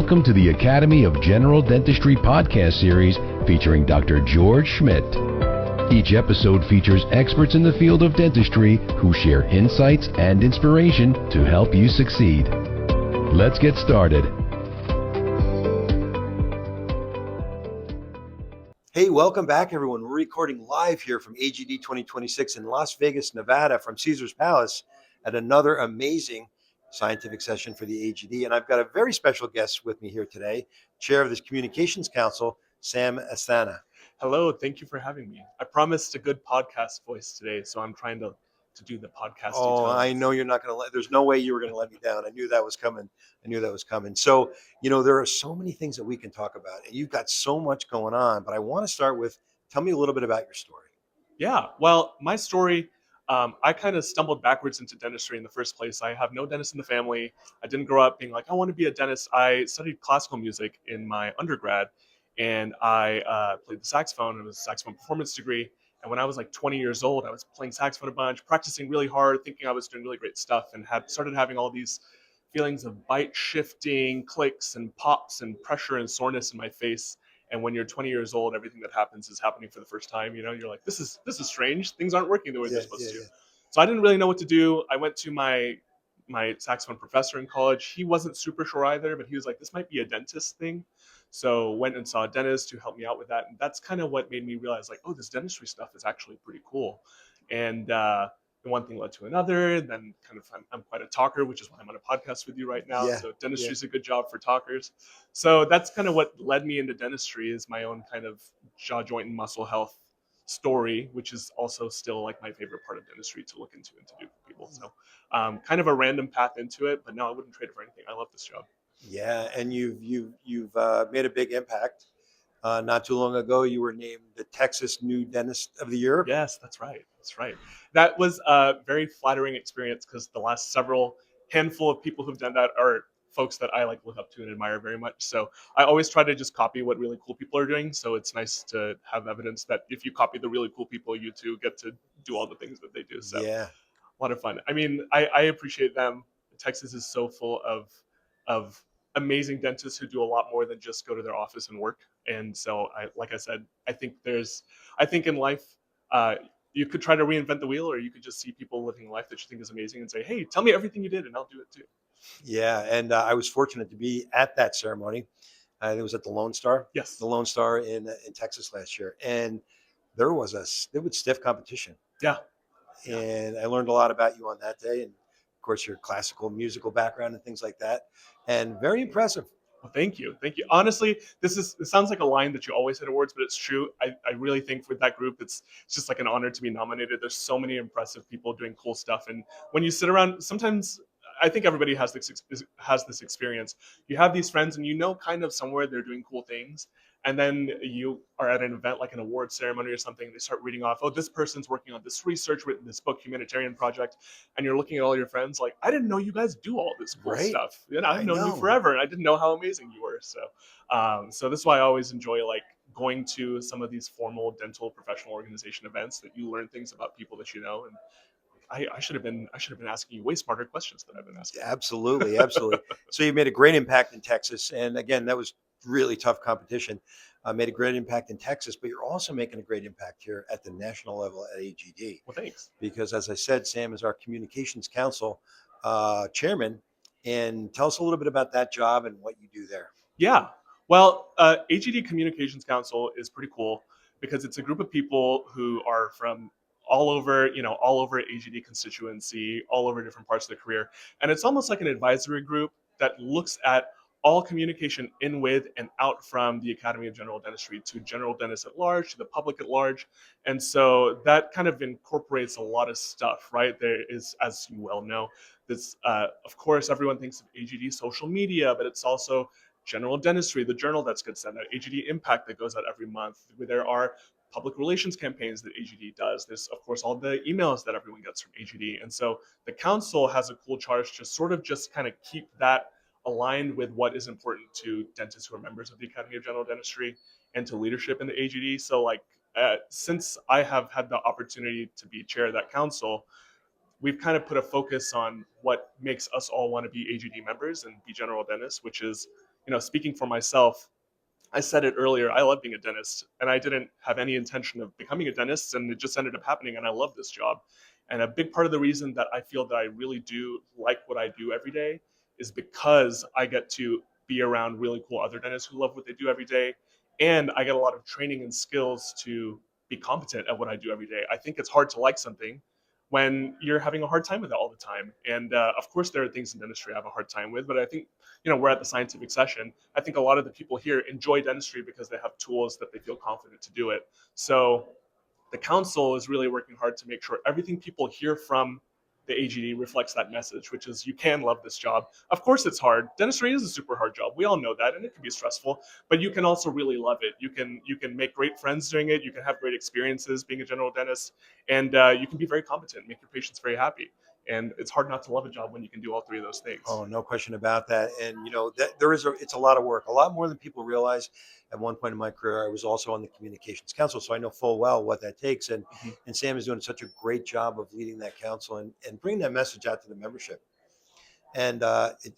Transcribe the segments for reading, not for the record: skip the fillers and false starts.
Welcome to the Academy of General Dentistry podcast series featuring Dr. George Schmidt. Each episode features experts in the field of dentistry who share insights and inspiration to help you succeed. Let's get started. Hey, welcome back, everyone. We're recording live here from AGD 2026 in Las Vegas, Nevada, from Caesar's Palace at another amazing scientific session for the AGD. And I've got a very special guest with me here today, Chair of the Communications Council, Sam Asthana. Hello, thank you for having me. I promised a good podcast voice today, so I'm trying to do the podcast. Oh, I know you're not going to there's no way you were going to let me down. I knew that was coming. So, there are so many things that we can talk about, and you've got so much going on, but I want to start with, tell me a little bit about your story. Yeah, well, my story, I kind of stumbled backwards into dentistry in the first place. I have no dentist in the family. I didn't grow up being like, I want to be a dentist. I studied classical music in my undergrad, and I played the saxophone. It was a saxophone performance degree. And when I was like 20 years old, I was playing saxophone a bunch, practicing really hard, thinking I was doing really great stuff, and had started having all these feelings of bite shifting, clicks and pops and pressure and soreness in my face. And when you're 20 years old, everything that happens is happening for the first time. You're like, this is strange. Things aren't working the way they're supposed to. So I didn't really know what to do. I went to my saxophone professor in college. He wasn't super sure either, but he was like, this might be a dentist thing. So went and saw a dentist who helped me out with that. And that's kind of what made me realize, like, oh, this dentistry stuff is actually pretty cool. And one thing led to another. And then I'm quite a talker, which is why I'm on a podcast with you right now. So dentistry is a good job for talkers. So that's kind of what led me into dentistry, is my own kind of jaw, joint, and muscle health story, which is also still like my favorite part of dentistry to look into and to do for people. So kind of a random path into it, but no, I wouldn't trade it for anything. I love this job. Yeah, and you've made a big impact. Not too long ago, you were named the Texas New Dentist of the Year. Yes, that's right. That was a very flattering experience, because the last handful of people who've done that are folks that I look up to and admire very much. So I always try to just copy what really cool people are doing. So it's nice to have evidence that if you copy the really cool people, you too get to do all the things that they do. So yeah, a lot of fun. I mean, I appreciate them. Texas is so full of amazing dentists who do a lot more than just go to their office and work. And so, like I said, I think in life, you could try to reinvent the wheel, or you could just see people living a life that you think is amazing and say, hey, tell me everything you did and I'll do it too. Yeah, and I was fortunate to be at that ceremony. It was at the Lone Star. Yes. The Lone Star in Texas last year. And there was stiff competition. Yeah. And I learned a lot about you on that day. And of course, your classical musical background and things like that. And very impressive. Well, thank you. Honestly, it sounds like a line that you always hit awards, but it's true. I really think with that group, it's just like an honor to be nominated. There's so many impressive people doing cool stuff. And when you sit around, sometimes I think everybody has this experience. You have these friends and kind of somewhere they're doing cool things. And then you are at an event like an award ceremony or something. They start reading off, oh, this person's working on this research, written this book, humanitarian project. And you're looking at all your friends like, I didn't know you guys do all this cool stuff. I've known you forever, and I didn't know how amazing you were. So this is why I always enjoy going to some of these formal dental professional organization events, that you learn things about people that you know. And I should have been asking you way smarter questions than I've been asking. Absolutely. So you made a great impact in Texas. And again, that was really tough competition. Made a great impact in Texas, but you're also making a great impact here at the national level at AGD. Well, thanks. Because as I said, Sam is our Communications Council chairman. And tell us a little bit about that job and what you do there. Yeah. Well, AGD Communications Council is pretty cool, because it's a group of people who are from all over AGD constituency, all over different parts of their career. And it's almost like an advisory group that looks at all communication in with and out from the Academy of General Dentistry to general dentists at large, to the public at large. And so that kind of incorporates a lot of stuff, right? There is, as you well know, this, of course, everyone thinks of AGD social media, but it's also general dentistry, the journal that's gets sent out, AGD Impact that goes out every month, where there are public relations campaigns that AGD does. There's, of course, all the emails that everyone gets from AGD. And so the council has a cool charge to sort of just kind of keep that aligned with what is important to dentists who are members of the Academy of General Dentistry and to leadership in the AGD. So since I have had the opportunity to be chair of that council, we've kind of put a focus on what makes us all want to be AGD members and be general dentists, which is speaking for myself, I said it earlier, I love being a dentist, and I didn't have any intention of becoming a dentist, and it just ended up happening, and I love this job. And a big part of the reason that I feel that I really do like what I do every day is because I get to be around really cool other dentists who love what they do every day, and I get a lot of training and skills to be competent at what I do every day. I think it's hard to like something when you're having a hard time with it all the time. And of course, there are things in dentistry I have a hard time with, but I think, we're at the scientific session. I think a lot of the people here enjoy dentistry because they have tools that they feel confident to do it. So the council is really working hard to make sure everything people hear from the AGD reflects that message, which is you can love this job. Of course, it's hard. Dentistry is a super hard job. We all know that, and it can be stressful. But you can also really love it. You can make great friends doing it. You can have great experiences being a general dentist, and you can be very competent, make your patients very happy. And it's hard not to love a job when you can do all three of those things. Oh, no question about that. And that it's a lot of work, a lot more than people realize. At one point in my career, I was also on the communications council, so I know full well what that takes. And Mhm. and Sam is doing such a great job of leading that council and bringing that message out to the membership. And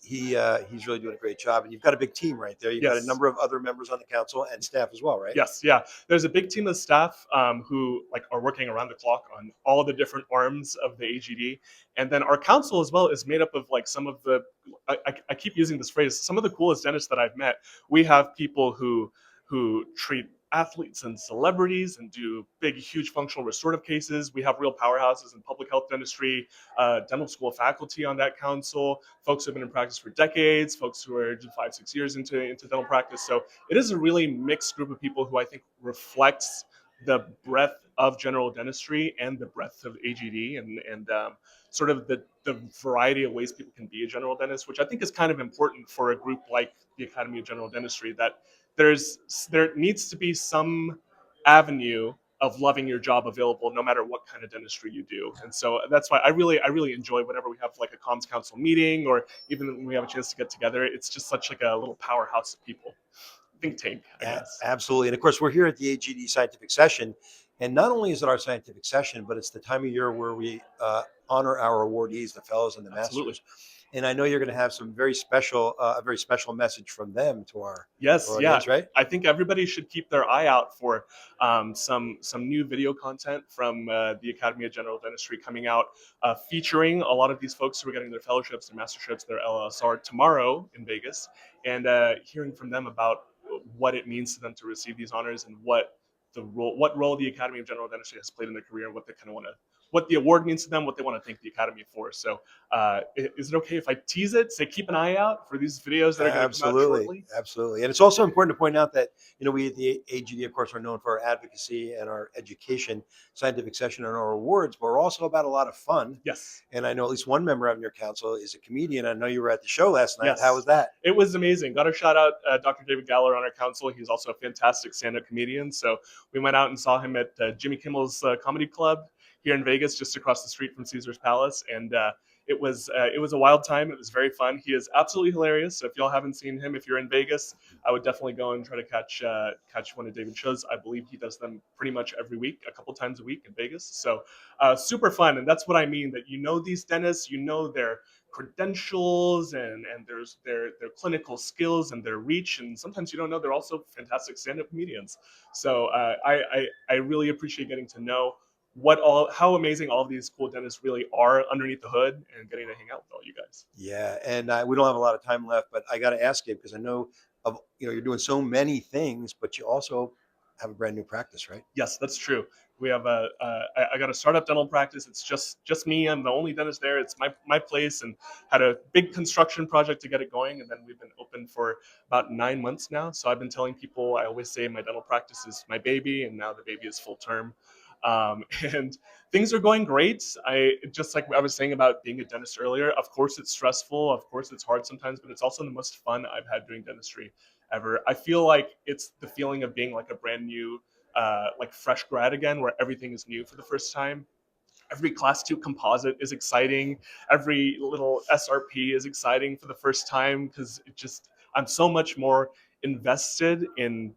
he's really doing a great job. And you've got a big team right there. You've got a Yes. number of other members on the council and staff as well, right? Yes, yeah. There's a big team of staff who are working around the clock on all the different arms of the AGD, and then our council as well is made up of some of the. I keep using this phrase. Some of the coolest dentists that I've met. We have people who treat athletes and celebrities and do big, huge functional restorative cases. We have real powerhouses in public health dentistry, dental school faculty on that council, folks who have been in practice for decades, folks who are 5, 6 years into dental practice. So it is a really mixed group of people who I think reflects the breadth of general dentistry and the breadth of AGD and sort of the variety of ways people can be a general dentist, which I think is kind of important for a group like the Academy of General Dentistry, that there needs to be some avenue of loving your job available no matter what kind of dentistry you do. And so that's why I really enjoy whenever we have like a comms council meeting, or even when we have a chance to get together. It's just such like a little powerhouse of people. Think tank, I guess. Absolutely. And of course, we're here at the AGD scientific session. And not only is it our scientific session, but it's the time of year where we honor our awardees, the fellows and the Absolutely. masters. And I know you're going to have some a very special message from them to our Yes, yeah. audience, right? I think everybody should keep their eye out for some new video content from the Academy of General Dentistry coming out, featuring a lot of these folks who are getting their fellowships, their masterships, their LLSR tomorrow in Vegas, and hearing from them about what it means to them to receive these honors and what role the Academy of General Dentistry has played in their career, and what they kind of want to, what the award means to them, what they want to thank the Academy for. So, is it okay if I tease it? Say, keep an eye out for these videos that are going to come out Absolutely, shortly. absolutely. And it's also important to point out that we at the AGD, of course, are known for our advocacy and our education, scientific session, and our awards. But we're also about a lot of fun. Yes. And I know at least one member of your council is a comedian. I know you were at the show last night. Yes. How was that? It was amazing. Got to shout out Dr. David Galler on our council. He's also a fantastic stand-up comedian. So we went out and saw him at Jimmy Kimmel's Comedy Club here in Vegas, just across the street from Caesar's Palace, and it was a wild time. It was very fun. He is absolutely hilarious. So if y'all haven't seen him, if you're in Vegas, I would definitely go and try to catch one of David's shows. I believe he does them pretty much every week, a couple times a week in Vegas. So super fun, and that's what I mean. That these dentists, their credentials and their clinical skills and their reach, and sometimes you don't know they're also fantastic stand-up comedians. So I really appreciate getting to know how amazing all of these cool dentists really are underneath the hood, and getting to hang out with all you guys. Yeah, and we don't have a lot of time left, but I got to ask you because I know you're doing so many things, but you also have a brand new practice, right? Yes, that's true. We have I got a startup dental practice. It's just me. I'm the only dentist there. It's my place, and had a big construction project to get it going. And then we've been open for about 9 months now. So I've been telling people, I always say my dental practice is my baby, and now the baby is full term. And things are going great. Just like I was saying about being a dentist earlier, of course it's stressful, of course it's hard sometimes, but it's also the most fun I've had doing dentistry ever. I feel like it's the feeling of being like a brand new, like fresh grad again, where everything is new for the first time. Every class 2 composite is exciting. Every little SRP is exciting for the first time, because I'm so much more invested in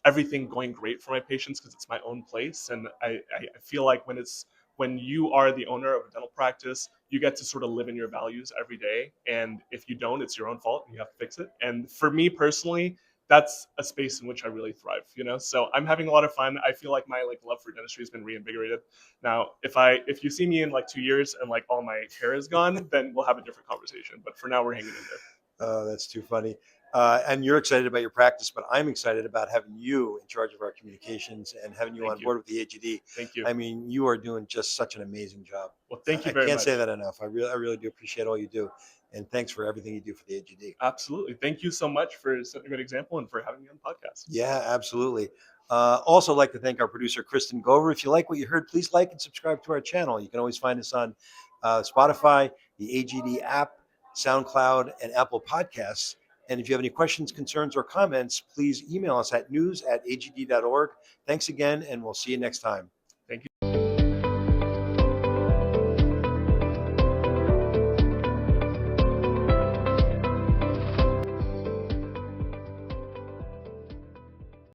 everything going great for my patients, because it's my own place. And I feel like when you are the owner of a dental practice, you get to sort of live in your values every day. And if you don't, it's your own fault and you have to fix it. And for me personally, that's a space in which I really thrive, So I'm having a lot of fun. I feel like my love for dentistry has been reinvigorated. Now, if you see me in 2 years and all my hair is gone, then we'll have a different conversation. But for now, we're hanging in there. Oh, that's too funny. And you're excited about your practice, but I'm excited about having you in charge of our communications and having you on board with the AGD. Thank you. I mean, you are doing just such an amazing job. Well, thank you I very much. can't say that enough. I really do appreciate all you do. And thanks for everything you do for the AGD. Absolutely. Thank you so much for setting a good example and for having me on the podcast. Yeah, absolutely. Also like to thank our producer, Kristen Gover. If you like what you heard, please like and subscribe to our channel. You can always find us on Spotify, the AGD app, SoundCloud, and Apple Podcasts. And if you have any questions, concerns, or comments, please email us at news@agd.org. Thanks again, and we'll see you next time.